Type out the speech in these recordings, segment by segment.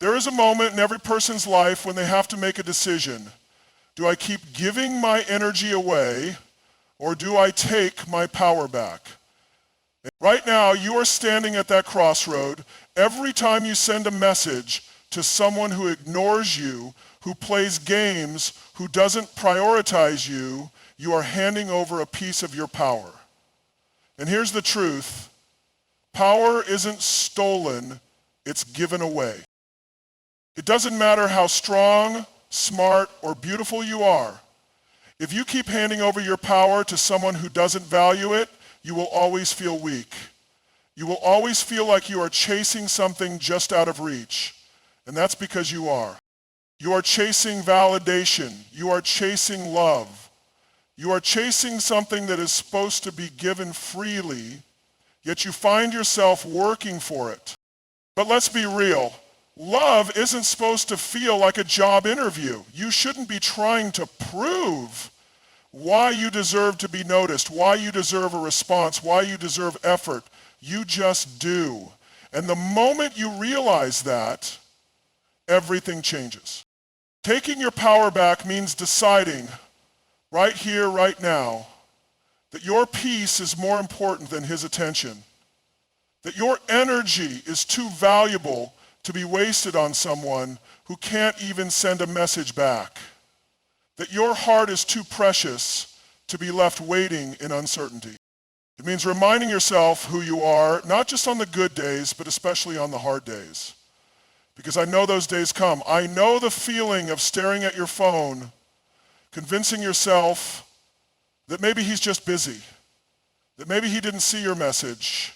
There is a moment in every person's life when they have to make a decision. Do I keep giving my energy away, or do I take my power back? Right now, you are standing at that crossroad. Every time you send a message to someone who ignores you, who plays games, who doesn't prioritize you, you are handing over a piece of your power. And here's the truth. Power isn't stolen, it's given away. It doesn't matter how strong, smart, or beautiful you are. If you keep handing over your power to someone who doesn't value it, you will always feel weak. You will always feel like you are chasing something just out of reach. And that's because you are. You are chasing validation. You are chasing love. You are chasing something that is supposed to be given freely, yet you find yourself working for it. But let's be real. Love isn't supposed to feel like a job interview. You shouldn't be trying to prove why you deserve to be noticed, why you deserve a response, why you deserve effort. You just do. And the moment you realize that, everything changes. Taking your power back means deciding right here, right now, that your peace is more important than his attention, that your energy is too valuable to be wasted on someone who can't even send a message back, that your heart is too precious to be left waiting in uncertainty. It means reminding yourself who you are, not just on the good days, but especially on the hard days. Because I know those days come. I know the feeling of staring at your phone, convincing yourself that maybe he's just busy, that maybe he didn't see your message,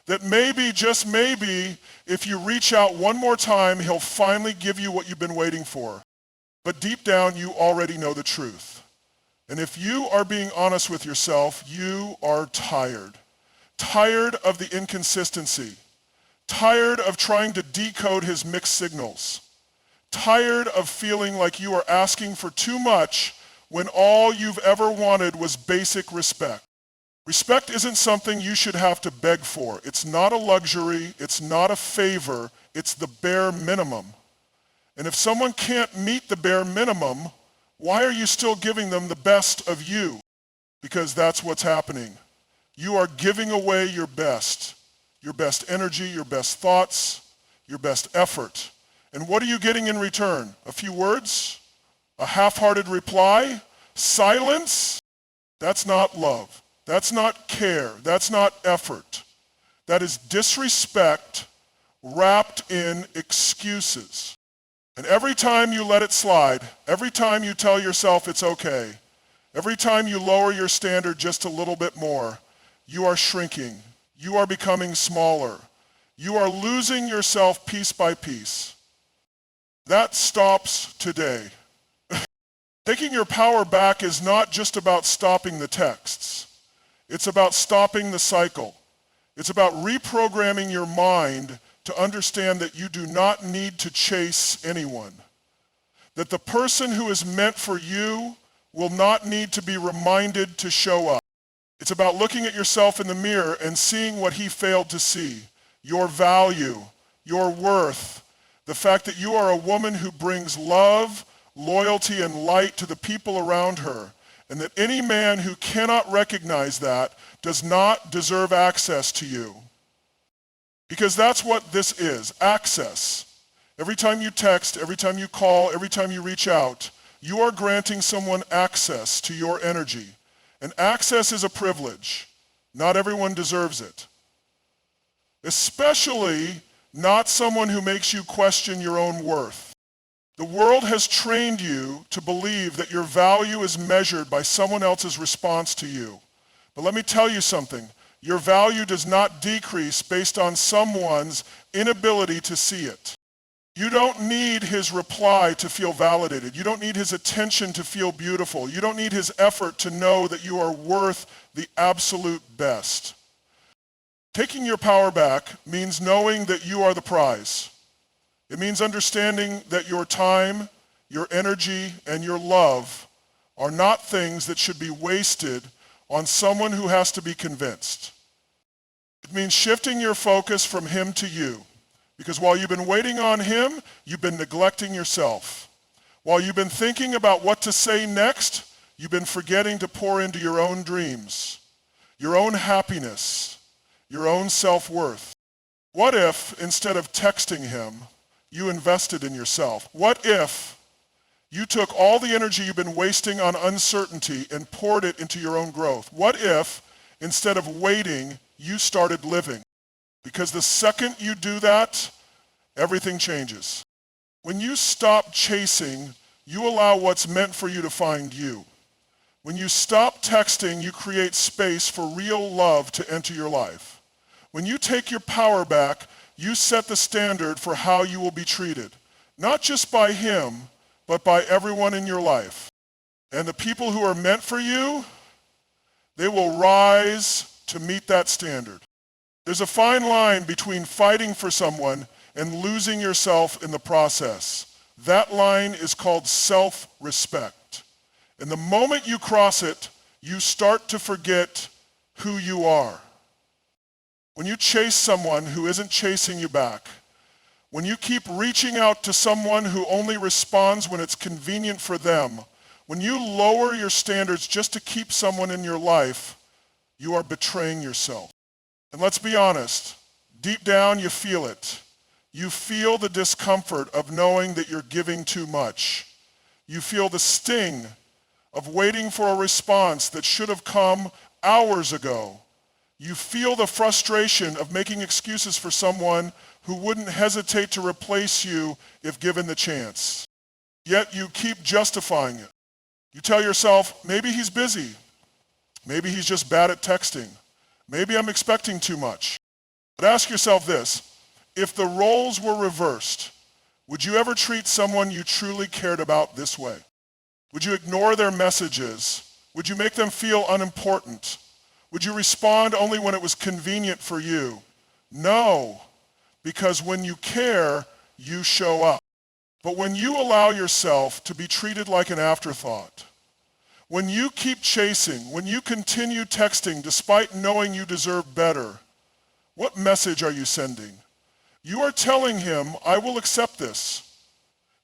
that maybe, just maybe, if you reach out one more time, he'll finally give you what you've been waiting for. But deep down, you already know the truth. And if you are being honest with yourself, you are tired. Tired of the inconsistency. Tired of trying to decode his mixed signals. Tired of feeling like you are asking for too much when all you've ever wanted was basic respect. Respect isn't something you should have to beg for. It's not a luxury. It's not a favor. It's the bare minimum. And if someone can't meet the bare minimum, why are you still giving them the best of you? Because that's what's happening. You are giving away your best energy, your best thoughts, your best effort. And what are you getting in return? A few words? A half-hearted reply? Silence? That's not love. That's not care. That's not effort. That is disrespect wrapped in excuses. And every time you let it slide, every time you tell yourself it's okay, every time you lower your standard just a little bit more, you are shrinking. You are becoming smaller. You are losing yourself piece by piece. That stops today. Taking your power back is not just about stopping the texts. It's about stopping the cycle. It's about reprogramming your mind to understand that you do not need to chase anyone. That the person who is meant for you will not need to be reminded to show up. It's about looking at yourself in the mirror and seeing what he failed to see. Your value, your worth, the fact that you are a woman who brings love, loyalty, and light to the people around her, and that any man who cannot recognize that does not deserve access to you. Because that's what this is, access. Every time you text, every time you call, every time you reach out, you are granting someone access to your energy. And access is a privilege. Not everyone deserves it. Especially not someone who makes you question your own worth. The world has trained you to believe that your value is measured by someone else's response to you. But let me tell you something. Your value does not decrease based on someone's inability to see it. You don't need his reply to feel validated. You don't need his attention to feel beautiful. You don't need his effort to know that you are worth the absolute best. Taking your power back means knowing that you are the prize. It means understanding that your time, your energy, and your love are not things that should be wasted on someone who has to be convinced. It means shifting your focus from him to you, Because while you've been waiting on him, you've been neglecting yourself. While you've been thinking about what to say next, you've been forgetting to pour into your own dreams, your own happiness, your own self-worth. What if, instead of texting him, you invested in yourself? What if you took all the energy you've been wasting on uncertainty and poured it into your own growth? What if, instead of waiting, you started living? Because the second you do that, everything changes. When you stop chasing, you allow what's meant for you to find you. When you stop texting, you create space for real love to enter your life. When you take your power back, you set the standard for how you will be treated, not just by him, but by everyone in your life. And the people who are meant for you, they will rise to meet that standard. There's a fine line between fighting for someone and losing yourself in the process. That line is called self-respect. And the moment you cross it, you start to forget who you are. When you chase someone who isn't chasing you back, when you keep reaching out to someone who only responds when it's convenient for them, when you lower your standards just to keep someone in your life, you are betraying yourself. And let's be honest, deep down you feel it. You feel the discomfort of knowing that you're giving too much. You feel the sting of waiting for a response that should have come hours ago. You feel the frustration of making excuses for someone who wouldn't hesitate to replace you if given the chance. Yet you keep justifying it. You tell yourself, maybe he's busy. Maybe he's just bad at texting. Maybe I'm expecting too much. But ask yourself this, if the roles were reversed, would you ever treat someone you truly cared about this way? Would you ignore their messages? Would you make them feel unimportant? Would you respond only when it was convenient for you? No, because when you care, you show up. But when you allow yourself to be treated like an afterthought, when you keep chasing, when you continue texting despite knowing you deserve better, what message are you sending? You are telling him, I will accept this.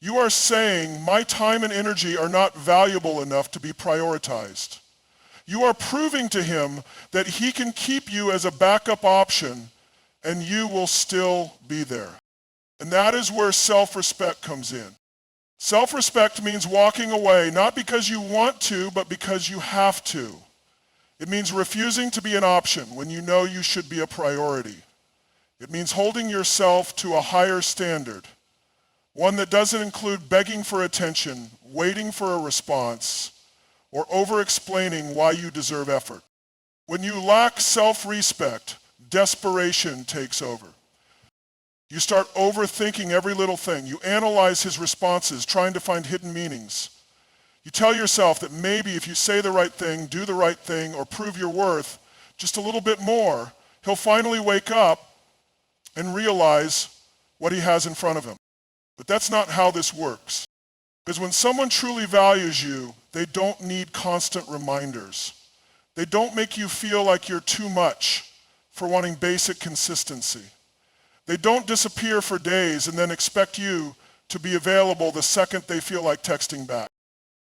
You are saying, my time and energy are not valuable enough to be prioritized. You are proving to him that he can keep you as a backup option and you will still be there. And that is where self-respect comes in. Self-respect means walking away, not because you want to, but because you have to. It means refusing to be an option when you know you should be a priority. It means holding yourself to a higher standard, one that doesn't include begging for attention, waiting for a response, or over-explaining why you deserve effort. When you lack self-respect, desperation takes over. You start overthinking every little thing. You analyze his responses, trying to find hidden meanings. You tell yourself that maybe if you say the right thing, do the right thing, or prove your worth just a little bit more, he'll finally wake up and realize what he has in front of him. But that's not how this works. Because when someone truly values you, they don't need constant reminders. They don't make you feel like you're too much for wanting basic consistency. They don't disappear for days and then expect you to be available the second they feel like texting back.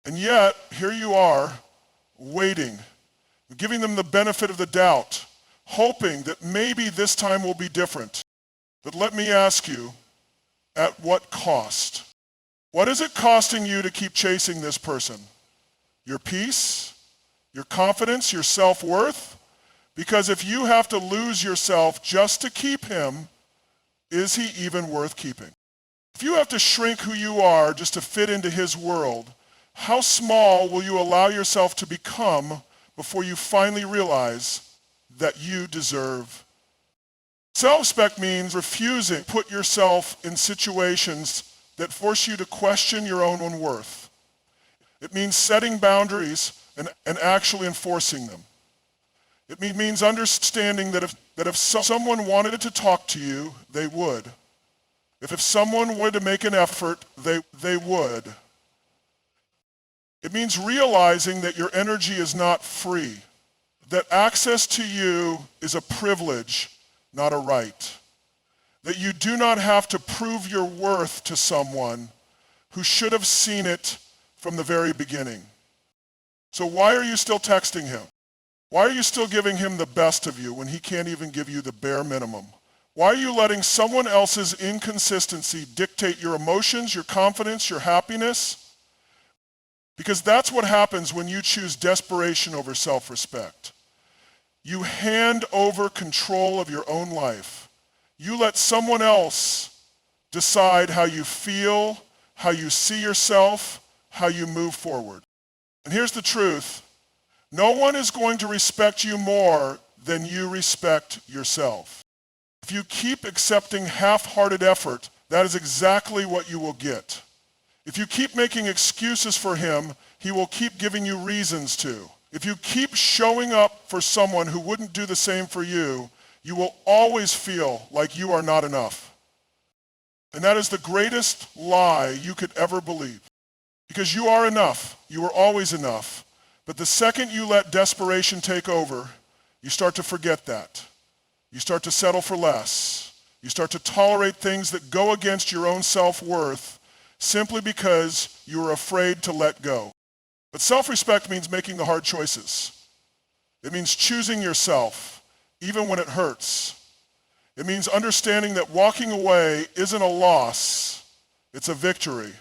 And yet, here you are, waiting, giving them the benefit of the doubt, hoping that maybe this time will be different. But let me ask you, at what cost? What is it costing you to keep chasing this person? Your peace? Your confidence? Your self-worth? Because if you have to lose yourself just to keep him, is he even worth keeping? If you have to shrink who you are just to fit into his world, how small will you allow yourself to become before you finally realize that you deserve? Self-respect means refusing to put yourself in situations that force you to question your own worth. It means setting boundaries and actually enforcing them. It means understanding that if someone wanted to talk to you, they would. If someone wanted to make an effort, they would. It means realizing that your energy is not free, that access to you is a privilege, not a right. that you do not have to prove your worth to someone who should have seen it from the very beginning. So why are you still texting him? Why are you still giving him the best of you when he can't even give you the bare minimum? Why are you letting someone else's inconsistency dictate your emotions, your confidence, your happiness? Because that's what happens when you choose desperation over self-respect. You hand over control of your own life. You let someone else decide how you feel, how you see yourself, how you move forward. And here's the truth. No one is going to respect you more than you respect yourself. If you keep accepting half-hearted effort, that is exactly what you will get. If you keep making excuses for him, he will keep giving you reasons to. If you keep showing up for someone who wouldn't do the same for you, you will always feel like you are not enough. And that is the greatest lie you could ever believe. Because you are enough. You are always enough. But the second you let desperation take over, you start to forget that. You start to settle for less. You start to tolerate things that go against your own self-worth simply because you are afraid to let go. But self-respect means making the hard choices. It means choosing yourself, even when it hurts. It means understanding that walking away isn't a loss, it's a victory.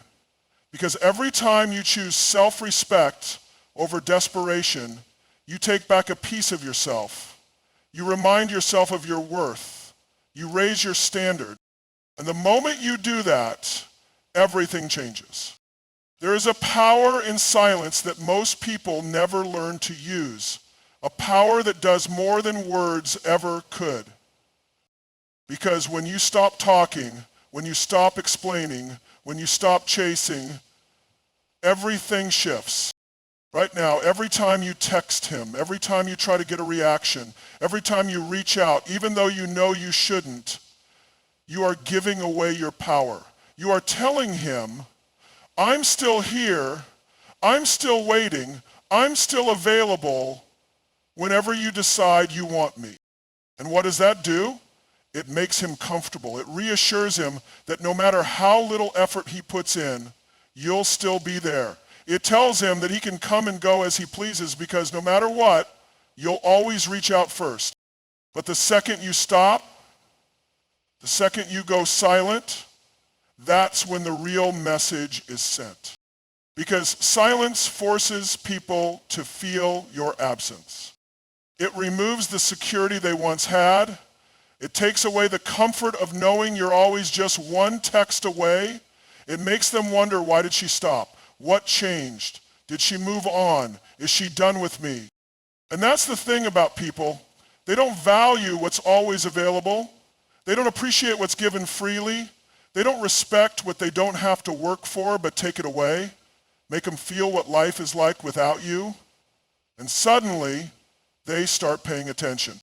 Because every time you choose self-respect over desperation, you take back a piece of yourself. You remind yourself of your worth. You raise your standard. And the moment you do that, everything changes. There is a power in silence that most people never learn to use, a power that does more than words ever could. Because when you stop talking, when you stop explaining, when you stop chasing, everything shifts. Right now, every time you text him, every time you try to get a reaction, every time you reach out, even though you know you shouldn't, you are giving away your power. You are telling him, I'm still here, I'm still waiting, I'm still available whenever you decide you want me. And what does that do? It makes him comfortable. It reassures him that no matter how little effort he puts in, you'll still be there. It tells him that he can come and go as he pleases because no matter what, you'll always reach out first. But the second you stop, the second you go silent, that's when the real message is sent. Because silence forces people to feel your absence. It removes the security they once had. It takes away the comfort of knowing you're always just one text away. It makes them wonder, why did she stop? What changed? Did she move on? Is she done with me? And that's the thing about people. They don't value what's always available. They don't appreciate what's given freely. They don't respect what they don't have to work for but take it away. Make them feel what life is like without you. And suddenly, they start paying attention.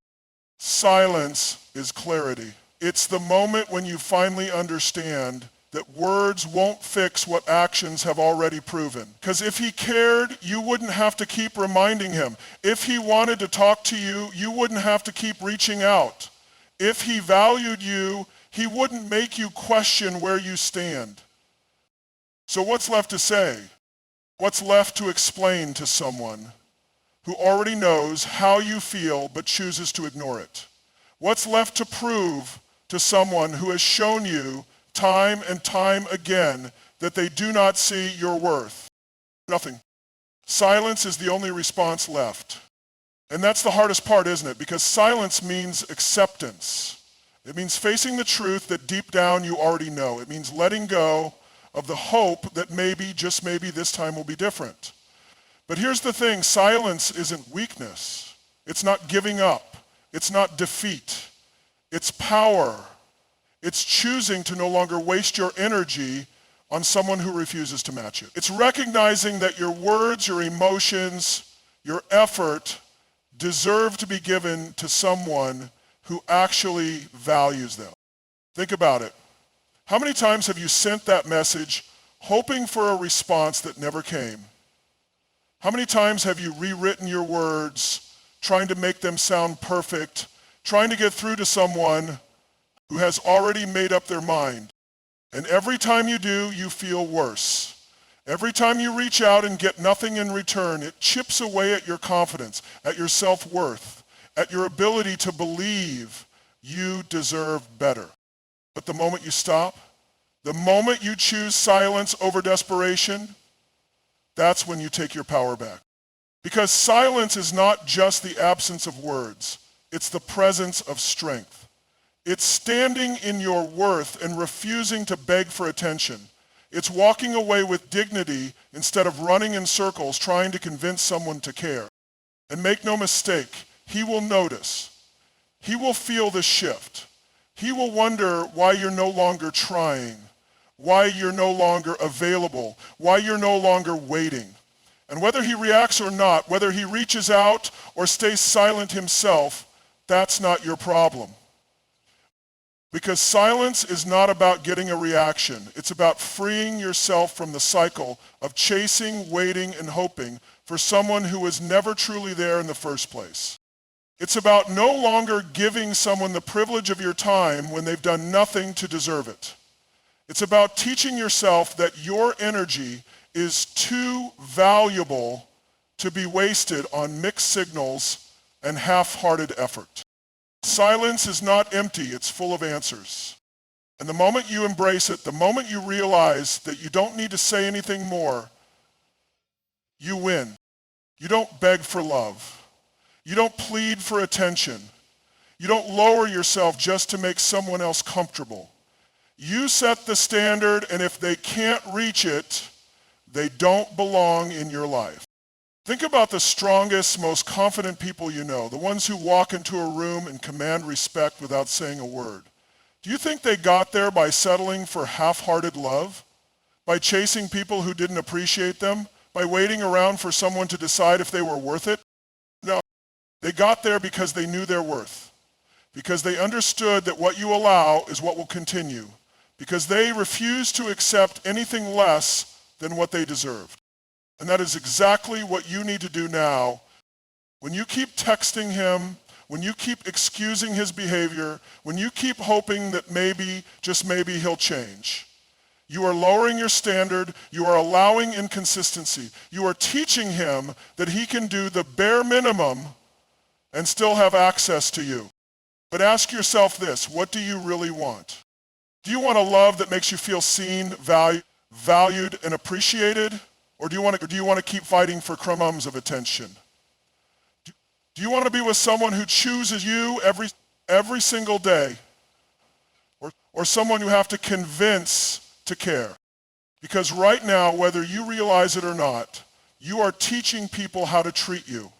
Silence is clarity. It's the moment when you finally understand that words won't fix what actions have already proven. Because if he cared, you wouldn't have to keep reminding him. If he wanted to talk to you, you wouldn't have to keep reaching out. If he valued you, he wouldn't make you question where you stand. So what's left to say? What's left to explain to someone who already knows how you feel but chooses to ignore it? What's left to prove to someone who has shown you time and time again that they do not see your worth? Nothing. Silence is the only response left. And that's the hardest part, isn't it? Because silence means acceptance. It means facing the truth that deep down you already know. It means letting go of the hope that maybe, just maybe, this time will be different. But here's the thing, silence isn't weakness. It's not giving up. It's not defeat. It's power. It's choosing to no longer waste your energy on someone who refuses to match it. It's recognizing that your words, your emotions, your effort deserve to be given to someone who actually values them. Think about it. How many times have you sent that message hoping for a response that never came? How many times have you rewritten your words, trying to make them sound perfect, trying to get through to someone who has already made up their mind. And every time you do, you feel worse. Every time you reach out and get nothing in return, it chips away at your confidence, at your self-worth, at your ability to believe you deserve better. But the moment you stop, the moment you choose silence over desperation, that's when you take your power back. Because silence is not just the absence of words, it's the presence of strength. It's standing in your worth and refusing to beg for attention. It's walking away with dignity instead of running in circles trying to convince someone to care. And make no mistake, he will notice. He will feel the shift. He will wonder why you're no longer trying, why you're no longer available, why you're no longer waiting. And whether he reacts or not, whether he reaches out or stays silent himself, that's not your problem. Because silence is not about getting a reaction. It's about freeing yourself from the cycle of chasing, waiting, and hoping for someone who was never truly there in the first place. It's about no longer giving someone the privilege of your time when they've done nothing to deserve it. It's about teaching yourself that your energy is too valuable to be wasted on mixed signals and half-hearted effort. Silence is not empty, it's full of answers. And the moment you embrace it, the moment you realize that you don't need to say anything more, you win. You don't beg for love. You don't plead for attention. You don't lower yourself just to make someone else comfortable. You set the standard, and if they can't reach it, they don't belong in your life. Think about the strongest, most confident people you know, the ones who walk into a room and command respect without saying a word. Do you think they got there by settling for half-hearted love? By chasing people who didn't appreciate them? By waiting around for someone to decide if they were worth it? No. They got there because they knew their worth. Because they understood that what you allow is what will continue. Because they refused to accept anything less than what they deserved. And that is exactly what you need to do now. When you keep texting him, when you keep excusing his behavior, when you keep hoping that maybe, just maybe, he'll change, you are lowering your standard, you are allowing inconsistency. You are teaching him that he can do the bare minimum and still have access to you. But ask yourself this, what do you really want? Do you want a love that makes you feel seen, valued, and appreciated? Or do you want to keep fighting for crumbs of attention? Do you want to be with someone who chooses you every single day? Or someone you have to convince to care? Because right now, whether you realize it or not, you are teaching people how to treat you.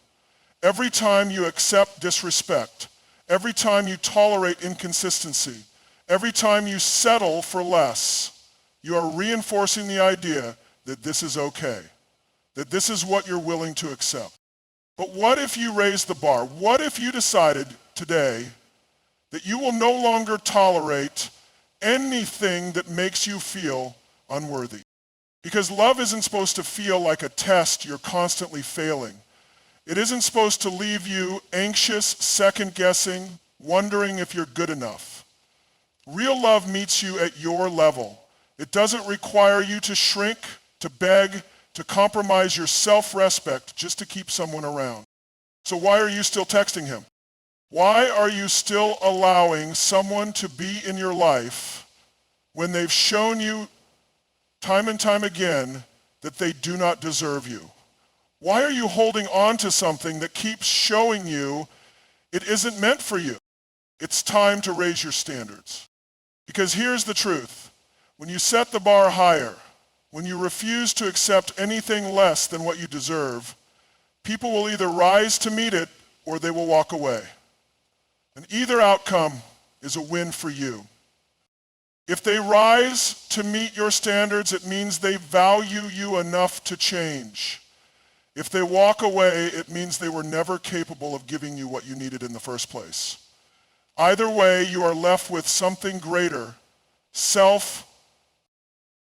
Every time you accept disrespect, every time you tolerate inconsistency, every time you settle for less, you are reinforcing the idea that this is okay, that this is what you're willing to accept. But what if you raised the bar? What if you decided today that you will no longer tolerate anything that makes you feel unworthy? Because love isn't supposed to feel like a test you're constantly failing. It isn't supposed to leave you anxious, second-guessing, wondering if you're good enough. Real love meets you at your level. It doesn't require you to shrink, to beg, to compromise your self-respect just to keep someone around. So why are you still texting him? Why are you still allowing someone to be in your life when they've shown you time and time again that they do not deserve you? Why are you holding on to something that keeps showing you it isn't meant for you? It's time to raise your standards. Because here's the truth. When you set the bar higher, when you refuse to accept anything less than what you deserve, people will either rise to meet it or they will walk away. And either outcome is a win for you. If they rise to meet your standards, it means they value you enough to change. If they walk away, it means they were never capable of giving you what you needed in the first place. Either way, you are left with something greater, self,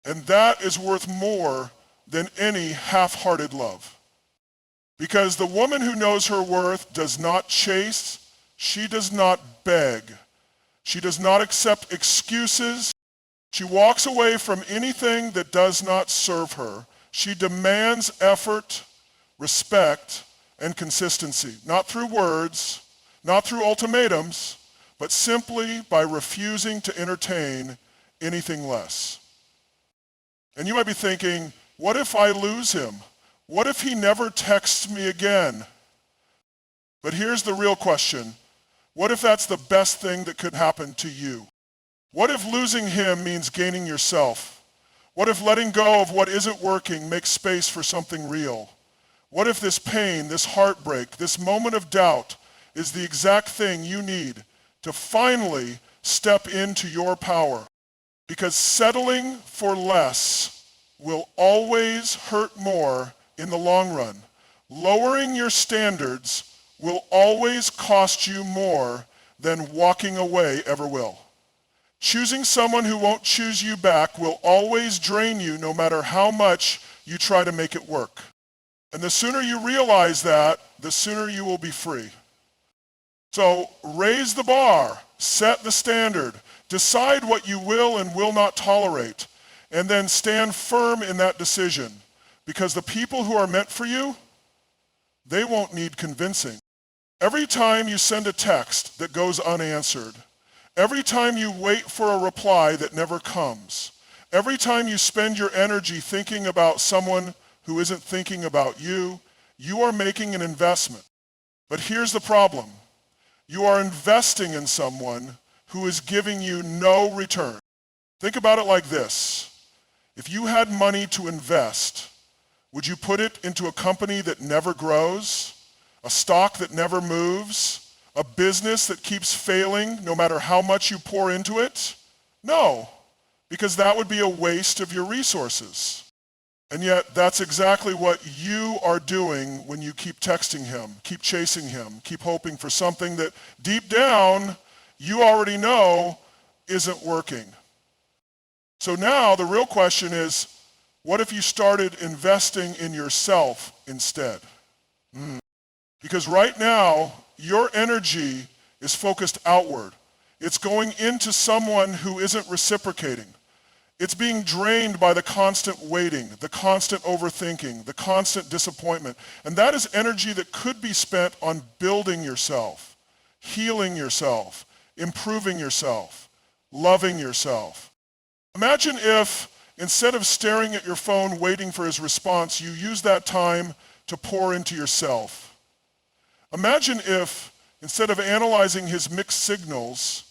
and that is worth more than any half-hearted love. Because the woman who knows her worth does not chase, she does not beg, She does not accept excuses. She walks away from anything that does not serve her. She demands effort, respect, and consistency, not through words, not through ultimatums, but simply by refusing to entertain anything less. And you might be thinking, what if I lose him? What if he never texts me again? But here's the real question. What if that's the best thing that could happen to you? What if losing him means gaining yourself? What if letting go of what isn't working makes space for something real? What if this pain, this heartbreak, this moment of doubt is the exact thing you need to finally step into your power? Because settling for less will always hurt more in the long run. Lowering your standards will always cost you more than walking away ever will. Choosing someone who won't choose you back will always drain you no matter how much you try to make it work. And the sooner you realize that, the sooner you will be free. So raise the bar, set the standard, decide what you will and will not tolerate, and then stand firm in that decision. Because the people who are meant for you, they won't need convincing. Every time you send a text that goes unanswered, every time you wait for a reply that never comes, every time you spend your energy thinking about someone who isn't thinking about you, you are making an investment. But here's the problem. You are investing in someone who is giving you no return. Think about it like this. If you had money to invest, would you put it into a company that never grows, a stock that never moves, a business that keeps failing no matter how much you pour into it? No, because that would be a waste of your resources. And yet, that's exactly what you are doing when you keep texting him, keep chasing him, keep hoping for something that deep down you already know isn't working. So now the real question is, what if you started investing in yourself instead? Because right now, your energy is focused outward. It's going into someone who isn't reciprocating. It's being drained by the constant waiting, the constant overthinking, the constant disappointment. And that is energy that could be spent on building yourself, healing yourself, improving yourself, loving yourself. Imagine if, instead of staring at your phone waiting for his response, you use that time to pour into yourself. Imagine if, instead of analyzing his mixed signals,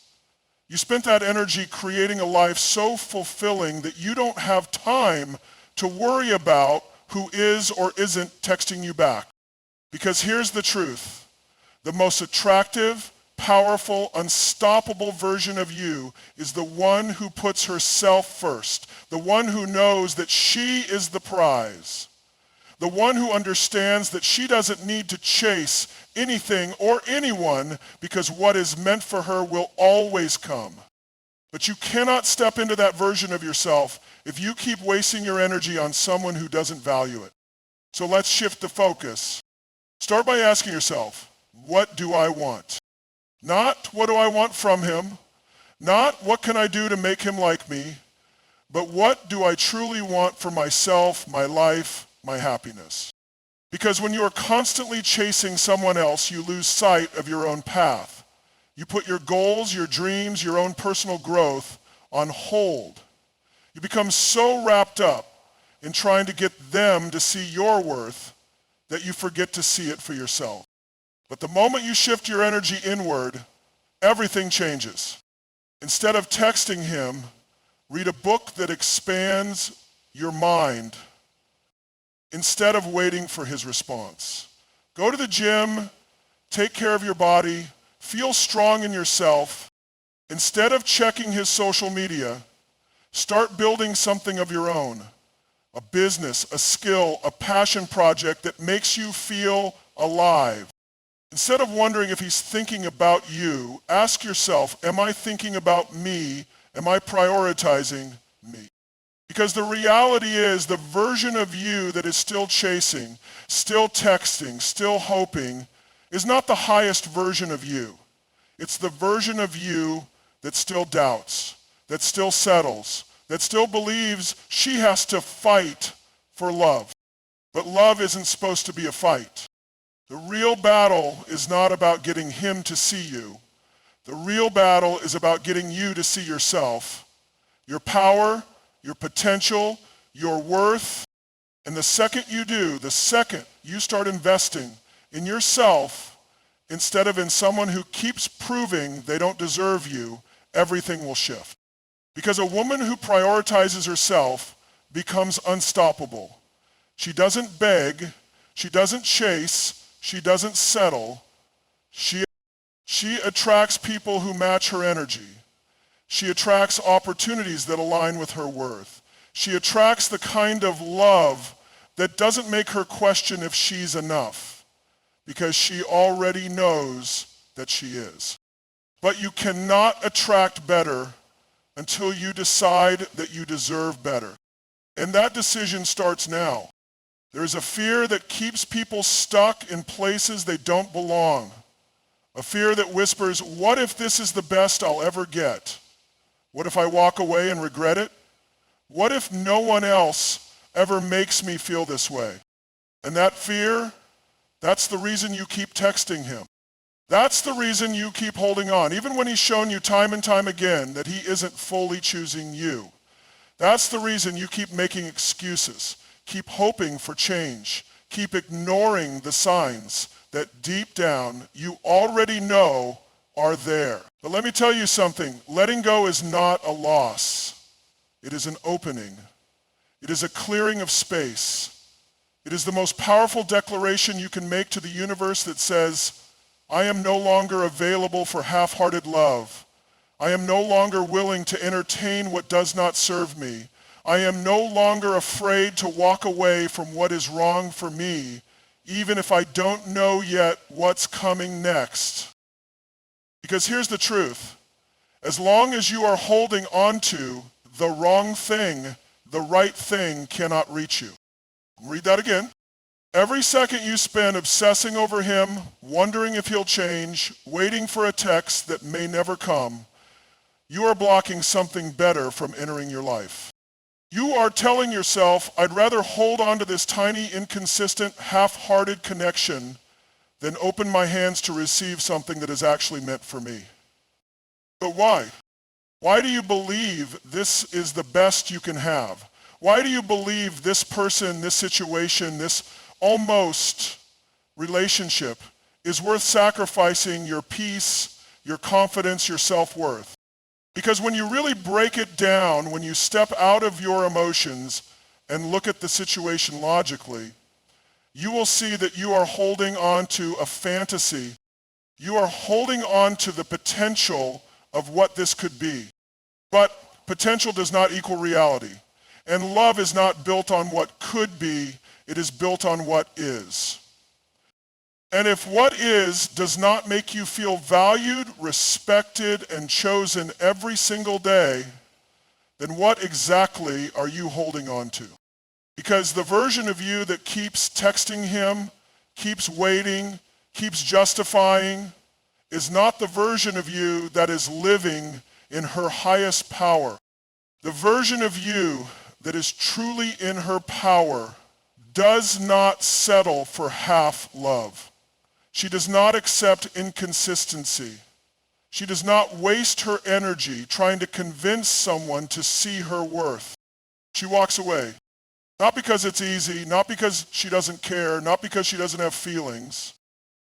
you spent that energy creating a life so fulfilling that you don't have time to worry about who is or isn't texting you back. Because here's the truth. The most attractive, powerful, unstoppable version of you is the one who puts herself first, the one who knows that she is the prize, the one who understands that she doesn't need to chase anything or anyone because what is meant for her will always come. But you cannot step into that version of yourself if you keep wasting your energy on someone who doesn't value it. So let's shift the focus. Start by asking yourself, what do I want? Not what do I want from him, not what can I do to make him like me, but what do I truly want for myself, my life, my happiness? Because when you are constantly chasing someone else, you lose sight of your own path. You put your goals, your dreams, your own personal growth on hold. You become so wrapped up in trying to get them to see your worth that you forget to see it for yourself. But the moment you shift your energy inward, everything changes. Instead of texting him, read a book that expands your mind instead of waiting for his response. Go to the gym, take care of your body, feel strong in yourself. Instead of checking his social media, start building something of your own. A business, a skill, a passion project that makes you feel alive. Instead of wondering if he's thinking about you, ask yourself, am I thinking about me? Am I prioritizing me? Because the reality is the version of you that is still chasing, still texting, still hoping is not the highest version of you. It's the version of you that still doubts, that still settles, that still believes she has to fight for love. But love isn't supposed to be a fight. The real battle is not about getting him to see you. The real battle is about getting you to see yourself, your power, your potential, your worth. And the second you do, the second you start investing in yourself instead of in someone who keeps proving they don't deserve you, everything will shift. Because a woman who prioritizes herself becomes unstoppable. She doesn't beg, she doesn't chase, she doesn't settle. She attracts people who match her energy. She attracts opportunities that align with her worth. She attracts the kind of love that doesn't make her question if she's enough, because she already knows that she is. But you cannot attract better until you decide that you deserve better. And that decision starts now. There is a fear that keeps people stuck in places they don't belong. A fear that whispers, what if this is the best I'll ever get? What if I walk away and regret it? What if no one else ever makes me feel this way? And that fear, that's the reason you keep texting him. That's the reason you keep holding on, even when he's shown you time and time again that he isn't fully choosing you. That's the reason you keep making excuses, keep hoping for change, keep ignoring the signs that deep down you already know are there. But let me tell you something, letting go is not a loss. It is an opening. It is a clearing of space. It is the most powerful declaration you can make to the universe that says, I am no longer available for half-hearted love. I am no longer willing to entertain what does not serve me. I am no longer afraid to walk away from what is wrong for me, even if I don't know yet what's coming next. Because here's the truth. As long as you are holding on to the wrong thing, the right thing cannot reach you. Read that again. Every second you spend obsessing over him, wondering if he'll change, waiting for a text that may never come, you are blocking something better from entering your life. You are telling yourself, I'd rather hold on to this tiny, inconsistent, half-hearted connection than open my hands to receive something that is actually meant for me. But why? Why do you believe this is the best you can have? Why do you believe this person, this situation, this almost relationship is worth sacrificing your peace, your confidence, your self-worth? Because when you really break it down, when you step out of your emotions and look at the situation logically, you will see that you are holding on to a fantasy. You are holding on to the potential of what this could be. But potential does not equal reality. And love is not built on what could be, it is built on what is. And if what is does not make you feel valued, respected, and chosen every single day, then what exactly are you holding on to? Because the version of you that keeps texting him, keeps waiting, keeps justifying, is not the version of you that is living in her highest power. The version of you that is truly in her power does not settle for half love. She does not accept inconsistency. She does not waste her energy trying to convince someone to see her worth. She walks away. Not because it's easy, not because she doesn't care, not because she doesn't have feelings,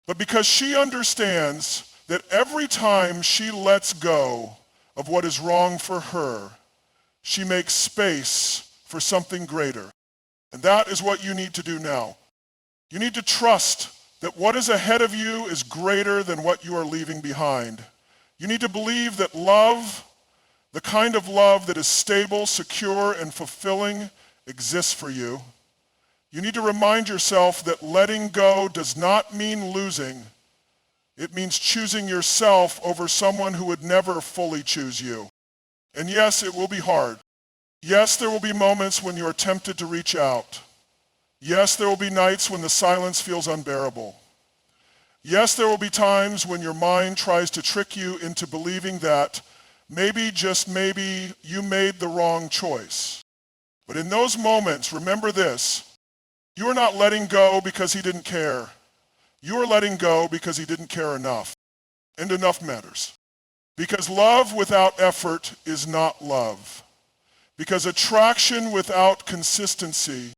but because she understands that every time she lets go of what is wrong for her, she makes space for something greater. And that is what you need to do now. You need to trust that what is ahead of you is greater than what you are leaving behind. You need to believe that love, the kind of love that is stable, secure, and fulfilling, exists for you. You need to remind yourself that letting go does not mean losing. It means choosing yourself over someone who would never fully choose you. And yes, it will be hard. Yes, there will be moments when you are tempted to reach out. Yes, there will be nights when the silence feels unbearable. Yes, there will be times when your mind tries to trick you into believing that maybe, just maybe, you made the wrong choice. But in those moments, remember this, you are not letting go because he didn't care. You are letting go because he didn't care enough. And enough matters. Because love without effort is not love. Because attraction without consistency